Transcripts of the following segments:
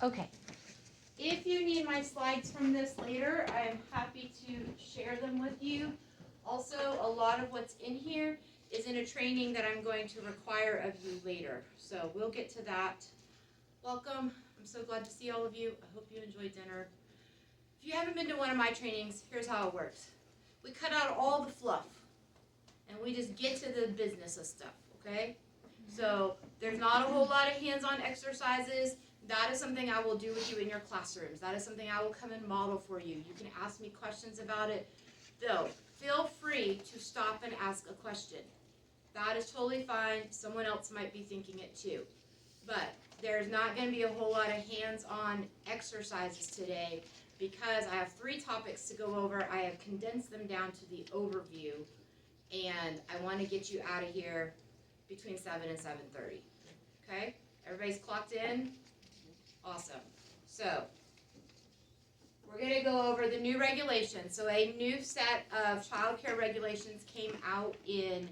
Okay. If you need my slides from this later, I'm happy to share them with you. Also, a lot of what's in here is in a training that I'm going to require of you later. So we'll get to that. Welcome. I'm so glad to see all of you. I hope you enjoyed dinner. If you haven't been to one of my trainings, here's how it works. We cut out all the fluff and we just get to the business of stuff, okay? So there's not a whole lot of hands-on exercises. That is something I will do with you in your classrooms. That is something I will come and model for you. You can ask me questions about it. Though, feel free to stop and ask a question. That is totally fine. Someone else might be thinking it too. But there's not going to be a whole lot of hands-on exercises today because I have 3 topics to go over. I have condensed them down to the overview, and I want to get you out of here between 7 and 7:30. Okay? Everybody's clocked in? Awesome. So, we're going to go over the new regulations. So, a new set of child care regulations came out in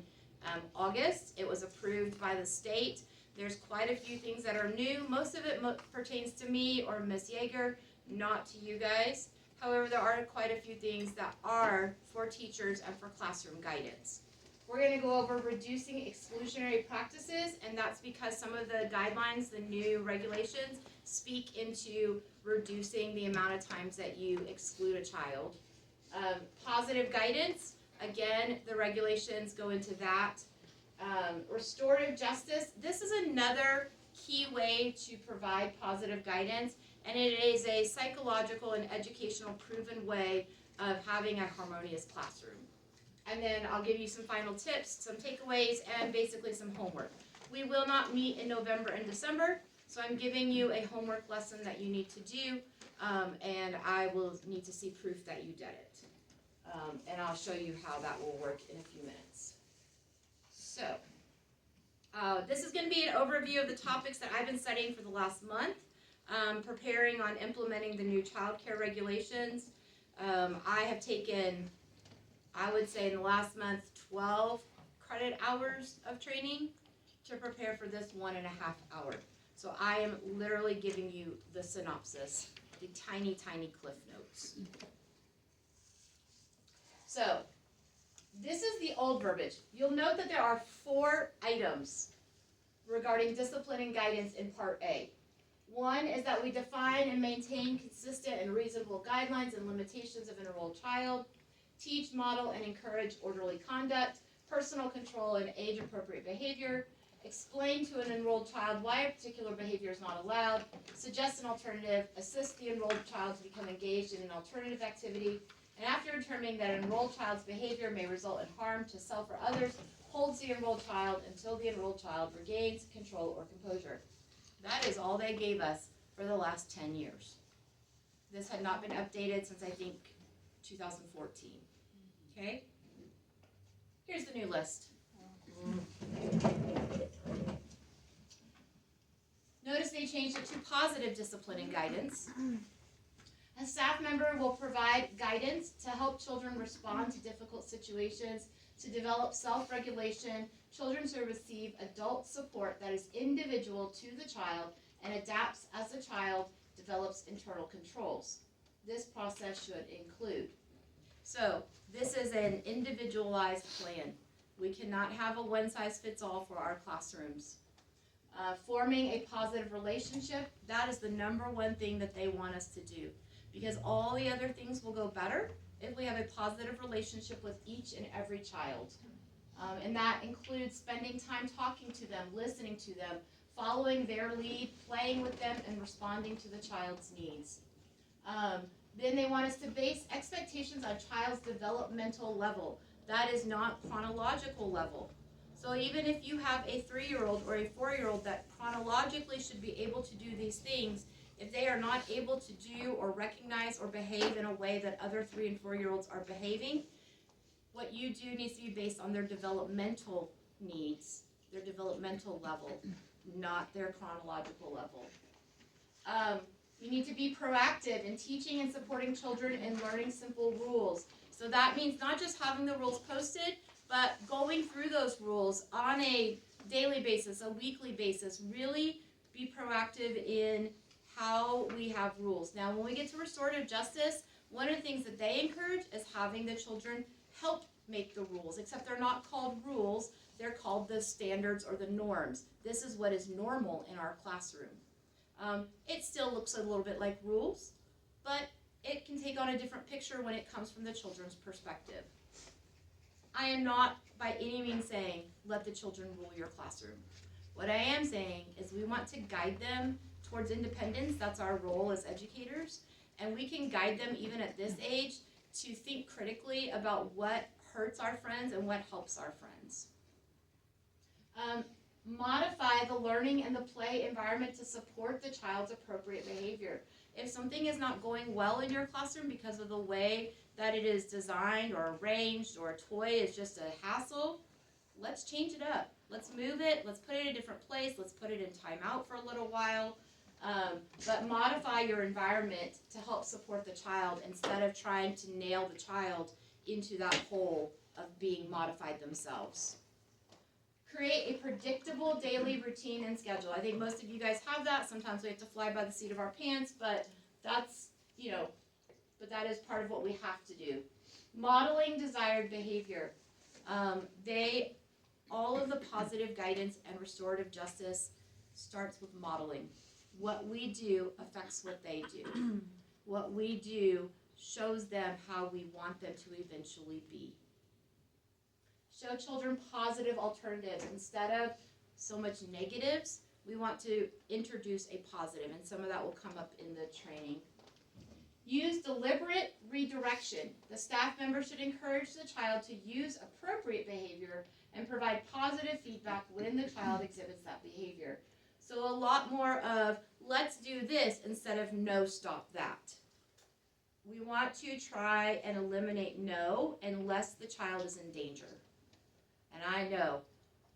August. It was approved by the state. There's quite a few things that are new. Most of it pertains to me or Miss Yeager, not to you guys. However, there are quite a few things that are for teachers and for classroom guidance. We're going to go over reducing exclusionary practices, and that's because some of the guidelines, the new regulations, speak into reducing the amount of times that you exclude a child. Positive guidance, again, the regulations go into that. Restorative justice, this is another key way to provide positive guidance, and it is a psychological and educational proven way of having a harmonious classroom. And then I'll give you some final tips, some takeaways, and basically some homework. We will not meet in November and December, so I'm giving you a homework lesson that you need to do, and I will need to see proof that you did it. And I'll show you how that will work in a few minutes. So, this is going to be an overview of the topics that I've been studying for the last month, preparing on implementing the new child care regulations. I have taken, I would say in the last month, 12 credit hours of training to prepare for this 1.5 hour. So I am literally giving you the synopsis, the tiny, tiny cliff notes. So, this is the old verbiage. You'll note that there are 4 items regarding discipline and guidance in Part A. One is that we define and maintain consistent and reasonable guidelines and limitations of an enrolled child, teach, model, and encourage orderly conduct, personal control, and age-appropriate behavior, explain to an enrolled child why a particular behavior is not allowed, suggest an alternative, assist the enrolled child to become engaged in an alternative activity, and after determining that an enrolled child's behavior may result in harm to self or others, holds the enrolled child until the enrolled child regains control or composure. That is all they gave us for the last 10 years. This had not been updated since I think 2014. Okay? Here's the new list. Notice they changed it to positive discipline and guidance. A staff member will provide guidance to help children respond to difficult situations, to develop self-regulation, children to receive adult support that is individual to the child and adapts as the child develops internal controls. This process should include. So, this is an individualized plan. We cannot have a one-size-fits-all for our classrooms. Forming a positive relationship, that is the number one thing that they want us to do. Because all the other things will go better if we have a positive relationship with each and every child. And that includes spending time talking to them, listening to them, following their lead, playing with them, and responding to the child's needs. Then they want us to base expectations on child's developmental level. That is not chronological level. So even if you have a 3-year-old or a 4-year-old that chronologically should be able to do these things, if they are not able to do or recognize or behave in a way that other 3- and 4-year-olds are behaving, what you do needs to be based on their developmental needs, their developmental level, not their chronological level. You need to be proactive in teaching and supporting children in learning simple rules. So that means not just having the rules posted, but going through those rules on a daily basis, a weekly basis. Really be proactive in how we have rules. Now, when we get to restorative justice, one of the things that they encourage is having the children help make the rules, except they're not called rules, they're called the standards or the norms. This is what is normal in our classroom. It still looks a little bit like rules, but it can take on a different picture when it comes from the children's perspective. I am not by any means saying, let the children rule your classroom. What I am saying is we want to guide them towards independence. That's our role as educators. And we can guide them even at this age to think critically about what hurts our friends and what helps our friends. Modify the learning and the play environment to support the child's appropriate behavior. If something is not going well in your classroom because of the way that it is designed or arranged, or a toy is just a hassle, let's change it up. Let's move it. Let's put it in a different place. Let's put it in timeout for a little while. But modify your environment to help support the child instead of trying to nail the child into that hole of being modified themselves. Create a predictable daily routine and schedule. I think most of you guys have that. Sometimes we have to fly by the seat of our pants, but that's, but that is part of what we have to do. Modeling desired behavior. All of the positive guidance and restorative justice starts with modeling. What we do affects what they do. What we do shows them how we want them to eventually be. Show children positive alternatives. Instead of so much negatives, we want to introduce a positive, and some of that will come up in the training. Use deliberate redirection. The staff member should encourage the child to use appropriate behavior and provide positive feedback when the child exhibits that behavior. So a lot more of, let's do this instead of no, stop that. We want to try and eliminate no unless the child is in danger. And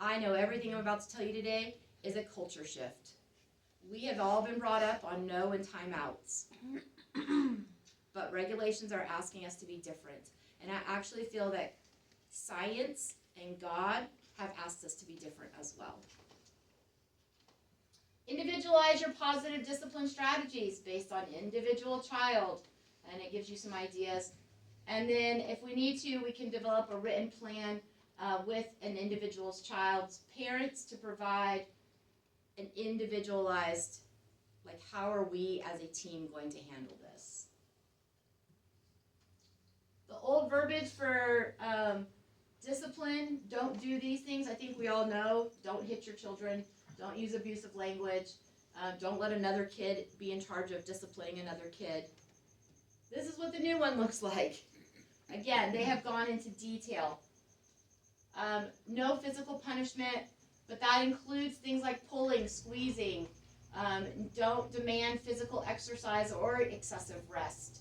I know everything I'm about to tell you today is a culture shift. We have all been brought up on no and timeouts. But regulations are asking us to be different. And I actually feel that science and God have asked us to be different as well. Individualize your positive discipline strategies based on individual child. And it gives you some ideas. And then if we need to, we can develop a written plan with an individual's child's parents to provide an individualized, like, how are we as a team going to handle this? The old verbiage for discipline, don't do these things, I think we all know. Don't hit your children. Don't use abusive language. Don't let another kid be in charge of disciplining another kid. This is what the new one looks like. Again, they have gone into detail. No physical punishment, but that includes things like pulling, squeezing. Don't demand physical exercise or excessive rest.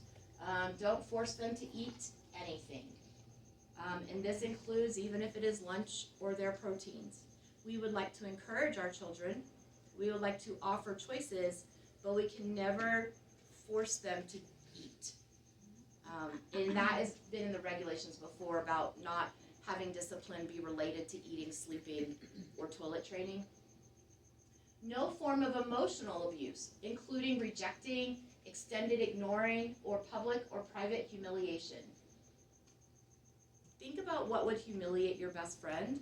Don't force them to eat anything. And this includes even if it is lunch or their proteins. We would like to encourage our children. We would like to offer choices, but we can never force them to eat. And that has been in the regulations before about not having discipline be related to eating, sleeping, or toilet training. No form of emotional abuse, including rejecting, extended ignoring, or public or private humiliation. Think about what would humiliate your best friend,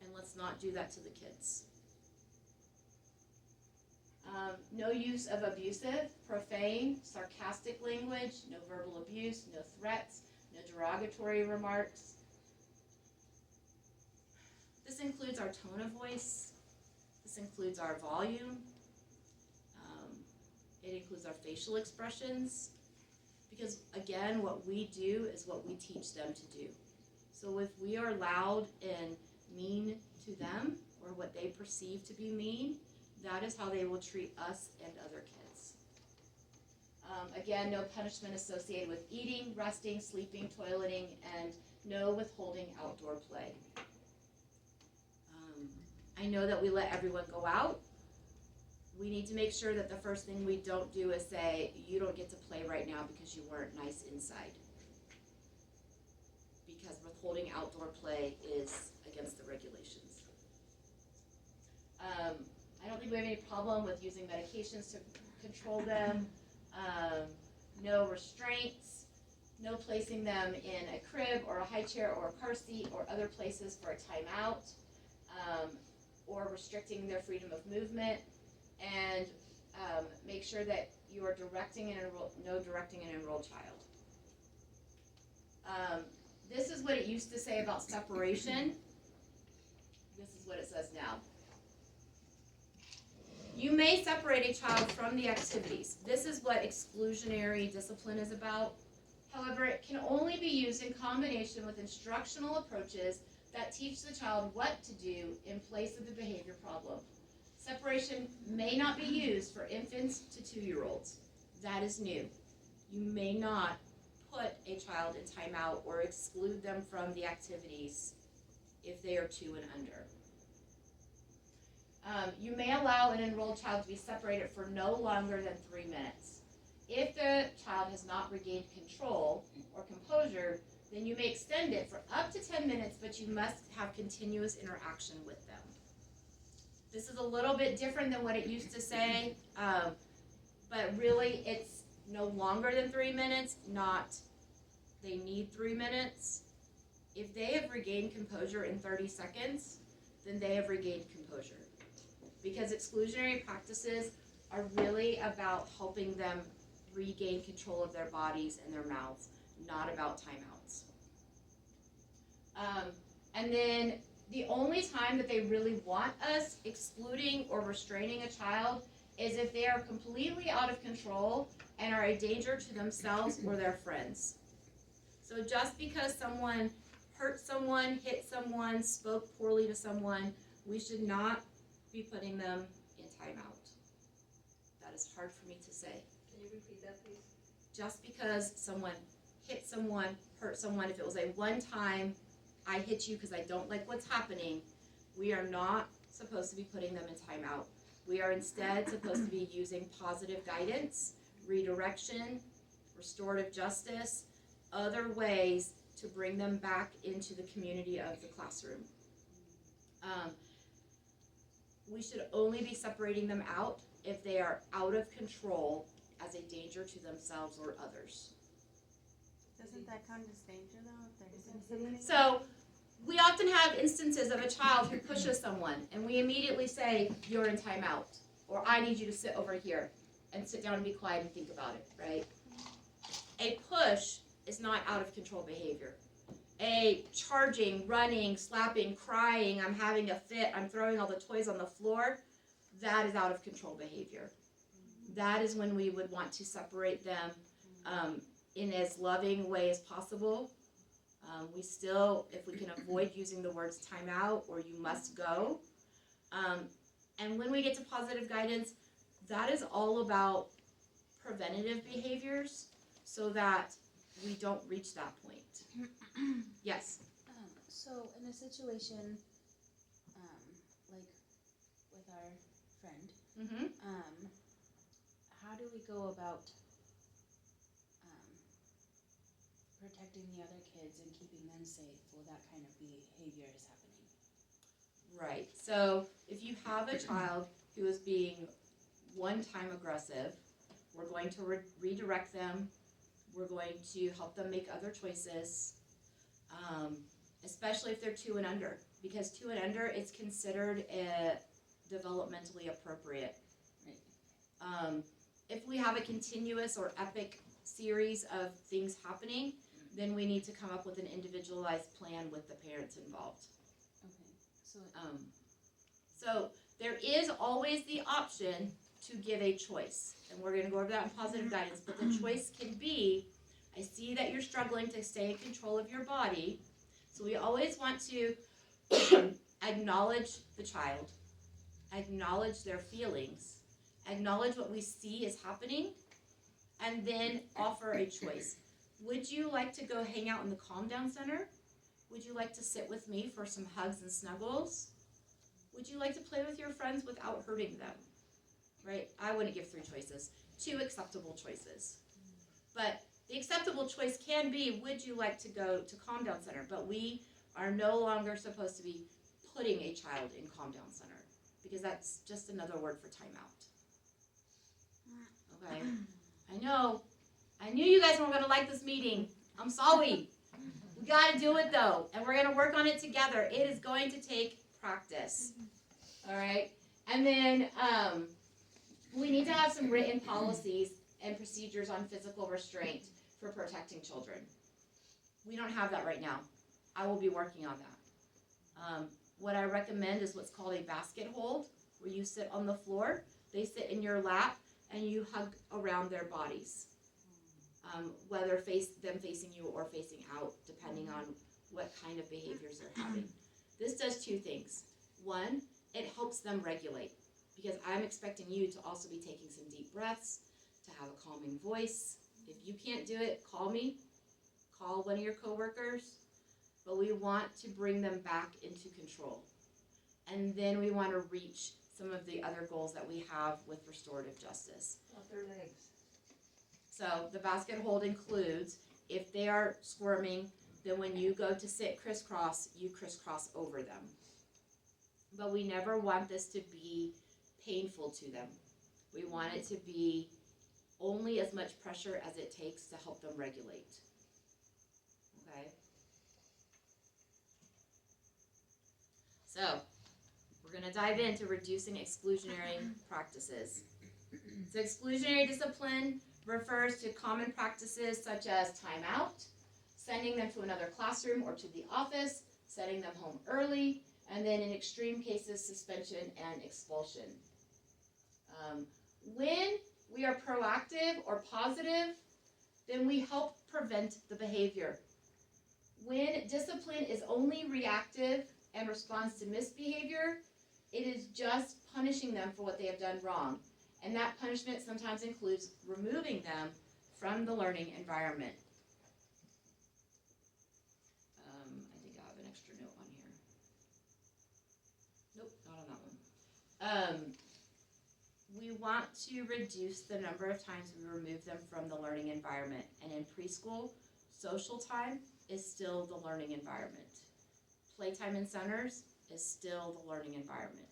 and let's not do that to the kids. No use of abusive, profane, sarcastic language, no verbal abuse, no threats, no derogatory remarks. This includes our tone of voice. This includes our volume. It includes our facial expressions. Because again, what we do is what we teach them to do. So if we are loud and mean to them, or what they perceive to be mean, that is how they will treat us and other kids. Again, no punishment associated with eating, resting, sleeping, toileting, and no withholding outdoor play. I know that we let everyone go out. We need to make sure that the first thing we don't do is say, you don't get to play right now because you weren't nice inside. Because withholding outdoor play is against the regulations. I don't think we have any problem with using medications to control them. No restraints, no placing them in a crib or a high chair or a car seat or other places for a timeout, or restricting their freedom of movement, and make sure that you are directing an enrolled child. This is what it used to say about separation. This is what it says now. You may separate a child from the activities. This is what exclusionary discipline is about. However, it can only be used in combination with instructional approaches that teach the child what to do in place of the behavior problem. Separation may not be used for infants to 2-year-olds. That is new. You may not put a child in timeout or exclude them from the activities if they are 2 and under. You may allow an enrolled child to be separated for no longer than 3 minutes. If the child has not regained control or composure, then you may extend it for up to 10 minutes, but you must have continuous interaction with them. This is a little bit different than what it used to say, but really it's no longer than 3 minutes, not they need 3 minutes. If they have regained composure in 30 seconds, then they have regained composure. Because exclusionary practices are really about helping them regain control of their bodies and their mouths, not about timeouts. And then the only time that they really want us excluding or restraining a child is if they are completely out of control and are a danger to themselves or their friends. So just because someone hurt someone, hit someone, spoke poorly to someone, we should not be putting them in timeout. That is hard for me to say. Can you repeat that, please? Just because someone hit someone, hurt someone, if it was a one-time, I hit you because I don't like what's happening, we are not supposed to be putting them in timeout. We are instead supposed to be using positive guidance, redirection, restorative justice, other ways to bring them back into the community of the classroom. We should only be separating them out if they are out of control as a danger to themselves or others. Doesn't that count as danger though, if they're hitting somebody? So we often have instances of a child who pushes someone and we immediately say, you're in timeout, or I need you to sit over here and sit down and be quiet and think about it, right? A push is not out of control behavior. A charging, running, slapping, crying, I'm having a fit, I'm throwing all the toys on the floor, that is out of control behavior. That is when we would want to separate them in as loving way as possible. We still, if we can avoid using the words timeout or you must go. And when we get to positive guidance, that is all about preventative behaviors so that we don't reach that point. Yes? So in a situation, like with our friend, Mm-hmm. how do we go about protecting the other kids and keeping them safe while that kind of behavior is happening? Right. So if you have a child who is being one-time aggressive, we're going to redirect them. We're going to help them make other choices, especially if they're 2 and under, because 2 and under, it's considered developmentally appropriate. Right. If we have a continuous or epic series of things happening, then we need to come up with an individualized plan with the parents involved. Okay. So So there is always the option to give a choice, and we're going to go over that in positive guidance, but the choice can be, I see that you're struggling to stay in control of your body, so we always want to acknowledge the child, acknowledge their feelings, acknowledge what we see is happening, and then offer a choice. Would you like to go hang out in the Calm Down Center? Would you like to sit with me for some hugs and snuggles? Would you like to play with your friends without hurting them? Right? I wouldn't give 3 choices. 2 acceptable choices. But the acceptable choice can be, would you like to go to Calm Down Center? But we are no longer supposed to be putting a child in Calm Down Center. because that's just another word for timeout. Okay? I know. I knew you guys weren't going to like this meeting. I'm sorry. We got to do it though, and we're going to work on it together. It is going to take practice. All right? And then we need to have some written policies and procedures on physical restraint for protecting children. We don't have that right now. I will be working on that. What I recommend is what's called a basket hold, where you sit on the floor, they sit in your lap, and you hug around their bodies. Whether them facing you or facing out, depending on what kind of behaviors they're having. This does two things. One, it helps them regulate, because I'm expecting you to also be taking some deep breaths, to have a calming voice. If you can't do it, call me. Call one of your coworkers. But we want to bring them back into control. And then we want to reach some of the other goals that we have with restorative justice. Off their legs. So the basket hold includes, if they are squirming, then when you go to sit crisscross, you crisscross over them. But we never want this to be painful to them. We want it to be only as much pressure as it takes to help them regulate. Okay? So, we're going to dive into reducing exclusionary practices. So exclusionary discipline refers to common practices such as timeout, sending them to another classroom or to the office, sending them home early, and then in extreme cases, suspension and expulsion. When we are proactive or positive, then we help prevent the behavior. When discipline is only reactive and responds to misbehavior, it is just punishing them for what they have done wrong. And that punishment sometimes includes removing them from the learning environment. I think I have an extra note on here. Nope, not on that one. We want to reduce the number of times we remove them from the learning environment. And in preschool, social time is still the learning environment. Playtime in centers is still the learning environment.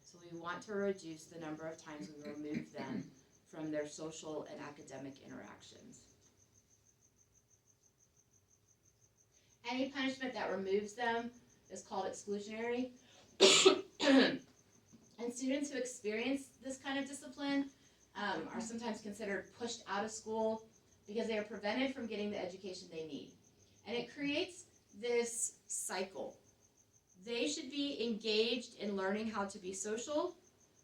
So we want to reduce the number of times we remove them from their social and academic interactions. Any punishment that removes them is called exclusionary. And students who experience this kind of discipline are sometimes considered pushed out of school because they are prevented from getting the education they need. And it creates this cycle. They should be engaged in learning how to be social,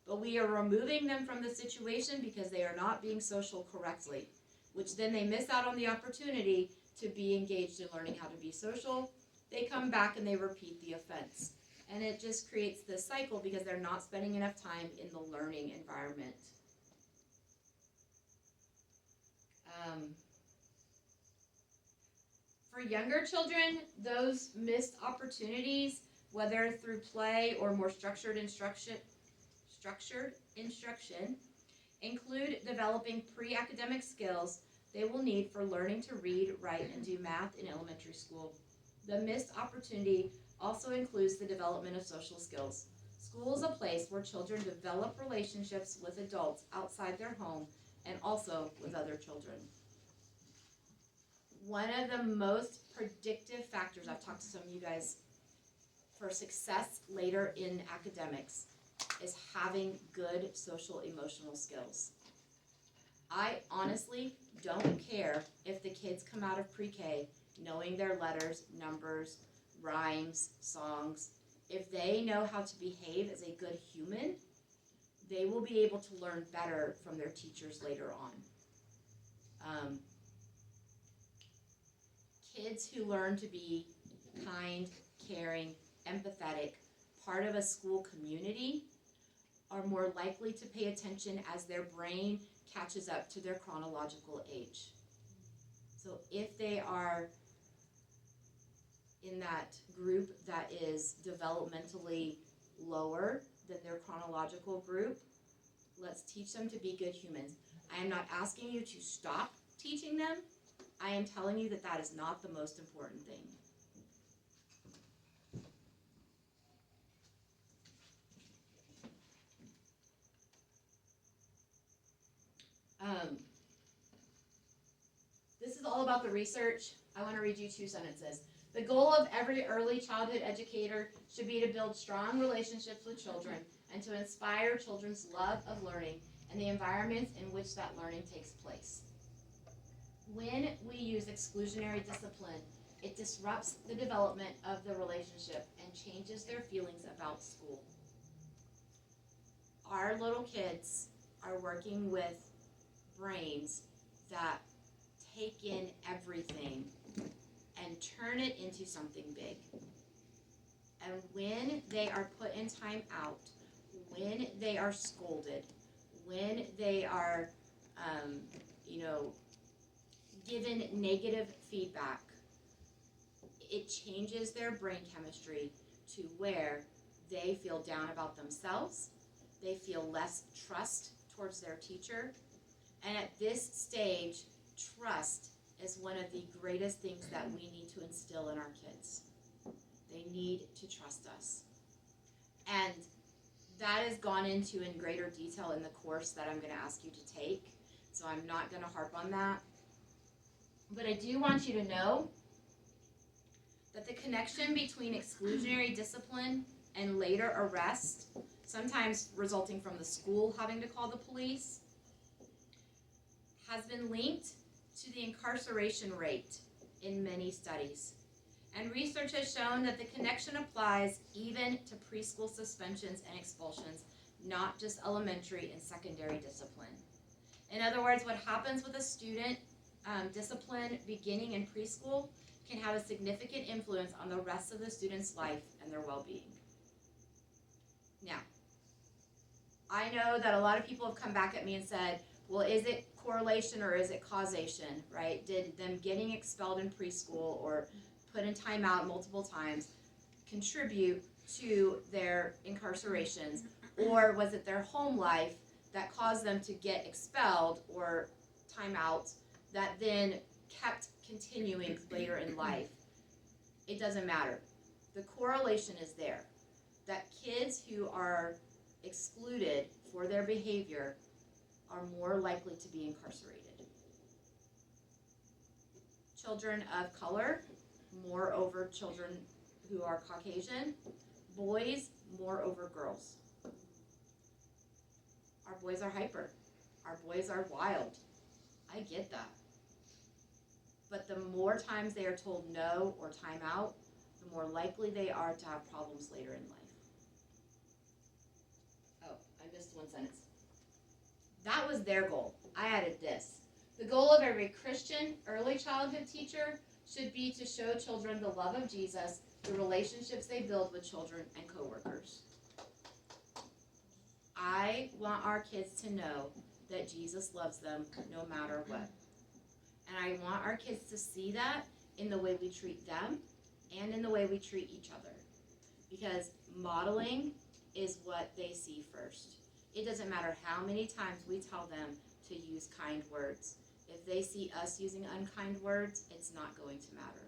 but we are removing them from the situation because they are not being social correctly, which then they miss out on the opportunity to be engaged in learning how to be social. They come back and they repeat the offense. And it just creates this cycle because they're not spending enough time in the learning environment. For younger children, those missed opportunities, whether through play or more structured instruction, include developing pre-academic skills they will need for learning to read, write, and do math in elementary school. The missed opportunity also includes the development of social skills. School is a place where children develop relationships with adults outside their home and also with other children. One of the most predictive factors, I've talked to some of you guys, for success later in academics is having good social emotional skills. I honestly don't care if the kids come out of pre-K knowing their letters, numbers, rhymes, songs. If they know how to behave as a good human, they will be able to learn better from their teachers later on. Kids who learn to be kind, caring, empathetic, part of a school community are more likely to pay attention as their brain catches up to their chronological age. So if they are in that group that is developmentally lower than their chronological group, let's teach them to be good humans. I am not asking you to stop teaching them. I am telling you that that is not the most important thing. about the research, I want to read you 2 sentences. The goal of every early childhood educator should be to build strong relationships with children and to inspire children's love of learning and the environments in which that learning takes place. When we use exclusionary discipline, it disrupts the development of the relationship and changes their feelings about school. Our little kids are working with brains that take in everything and turn it into something big. And when they are put in time out, when they are scolded, when they are, given negative feedback, it changes their brain chemistry to where they feel down about themselves, they feel less trust towards their teacher, and at this stage, trust is one of the greatest things that we need to instill in our kids. They need to trust us. And that is gone into in greater detail in the course that I'm going to ask you to take, so I'm not going to harp on that. But I do want you to know that the connection between exclusionary discipline and later arrest, sometimes resulting from the school having to call the police, has been linked to the incarceration rate in many studies. And research has shown that the connection applies even to preschool suspensions and expulsions, not just elementary and secondary discipline. In other words, what happens with a student discipline beginning in preschool can have a significant influence on the rest of the student's life and their well-being. Now, I know that a lot of people have come back at me and said, well, is it correlation or is it causation, right? Did them getting expelled in preschool or put in timeout multiple times contribute to their incarcerations, or was it their home life that caused them to get expelled or timeouts that then kept continuing later in life? It doesn't matter. The correlation is there, that kids who are excluded for their behavior are more likely to be incarcerated. Children of color, more over children who are Caucasian. Boys, more over girls. Our boys are hyper. Our boys are wild. I get that. But the more times they are told no or time out, the more likely they are to have problems later in life. Oh, I missed one sentence. That was their goal. I added this. The goal of every Christian early childhood teacher should be to show children the love of Jesus through relationships they build with children and coworkers. I want our kids to know that Jesus loves them no matter what. And I want our kids to see that in the way we treat them and in the way we treat each other. Because modeling is what they see first. It doesn't matter how many times we tell them to use kind words. If they see us using unkind words, it's not going to matter.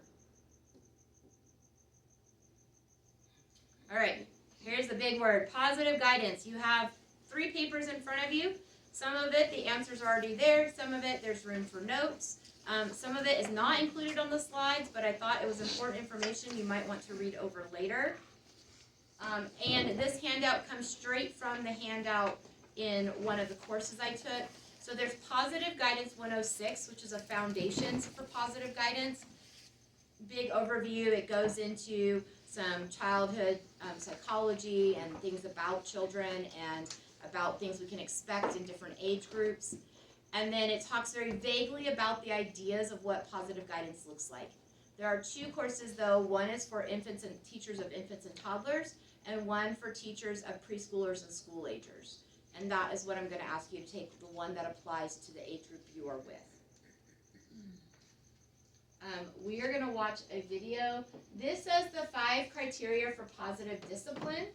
All right, here's the big word, positive guidance. You have 3 papers in front of you. Some of it, the answers are already there. Some of it, there's room for notes. Some of it is not included on the slides, but I thought it was important information you might want to read over later. And this handout comes straight from the handout in one of the courses I took. So there's Positive Guidance 106, which is a foundations for positive guidance. Big overview. It goes into some childhood psychology and things about children and about things we can expect in different age groups. And then it talks very vaguely about the ideas of what positive guidance looks like. There are 2 courses though. One is for infants and teachers of infants and toddlers, and one for teachers of preschoolers and school agers. And that is what I'm going to ask you to take, the one that applies to the age group you are with. We are going to watch a video. This says the 5 criteria for positive discipline.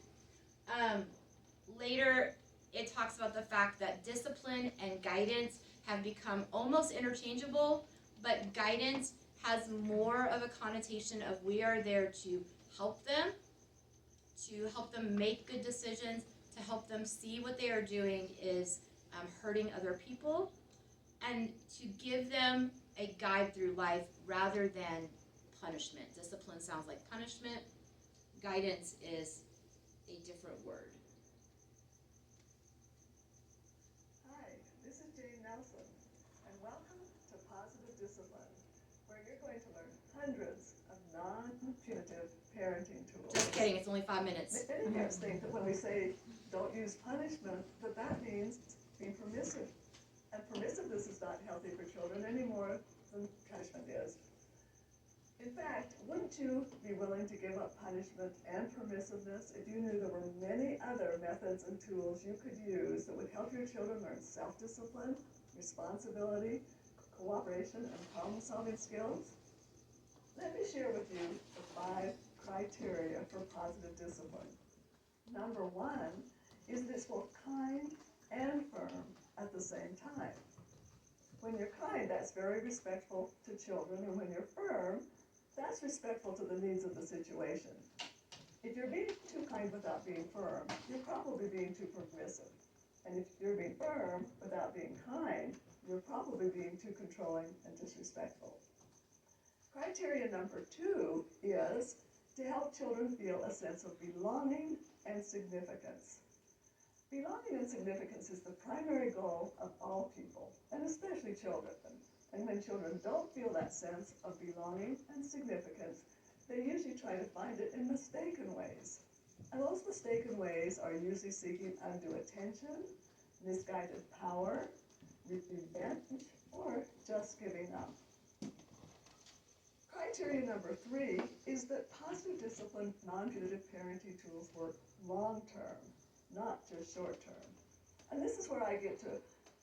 Later, it talks about the fact that discipline and guidance have become almost interchangeable, but guidance has more of a connotation of we are there to help them make good decisions, to help them see what they are doing is hurting other people, and to give them a guide through life rather than punishment. Discipline sounds like punishment. Guidance is a different word. Hi, this is Jane Nelson, and welcome to Positive Discipline, where you're going to learn hundreds of non-punitive parenting tools. Just kidding, it's only 5 minutes. Many parents think that when we say don't use punishment, that means being permissive. And permissiveness is not healthy for children any more than punishment is. In fact, wouldn't you be willing to give up punishment and permissiveness if you knew there were many other methods and tools you could use that would help your children learn self-discipline, responsibility, cooperation, and problem-solving skills? Let me share with you the 5 criteria for positive discipline. Number 1 is that it's both kind and firm at the same time. When you're kind, that's very respectful to children, and when you're firm, that's respectful to the needs of the situation. If you're being too kind without being firm, you're probably being too permissive. And if you're being firm without being kind, you're probably being too controlling and disrespectful. Criteria number 2 is to help children feel a sense of belonging and significance. Belonging and significance is the primary goal of all people, and especially children. And when children don't feel that sense of belonging and significance, they usually try to find it in mistaken ways. And those mistaken ways are usually seeking undue attention, misguided power, revenge, or just giving up. Criteria number 3 is that positive discipline, non-punitive parenting tools work long-term, not just short-term. And this is where I get to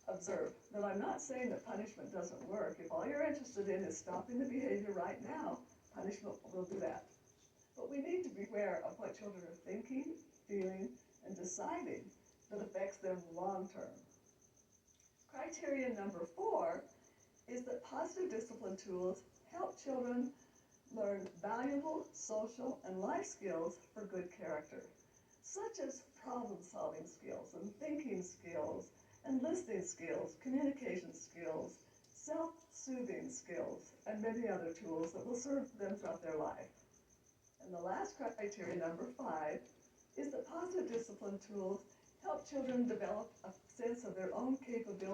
observe that I'm not saying that punishment doesn't work. If all you're interested in is stopping the behavior right now, punishment will do that. But we need to be aware of what children are thinking, feeling, and deciding that affects them long-term. Criteria number 4 is that positive discipline tools help children learn valuable social and life skills for good character, such as problem-solving skills and thinking skills and listening skills, communication skills, self-soothing skills, and many other tools that will serve them throughout their life. And the last criteria, number 5, is that positive discipline tools help children develop a sense of their own capability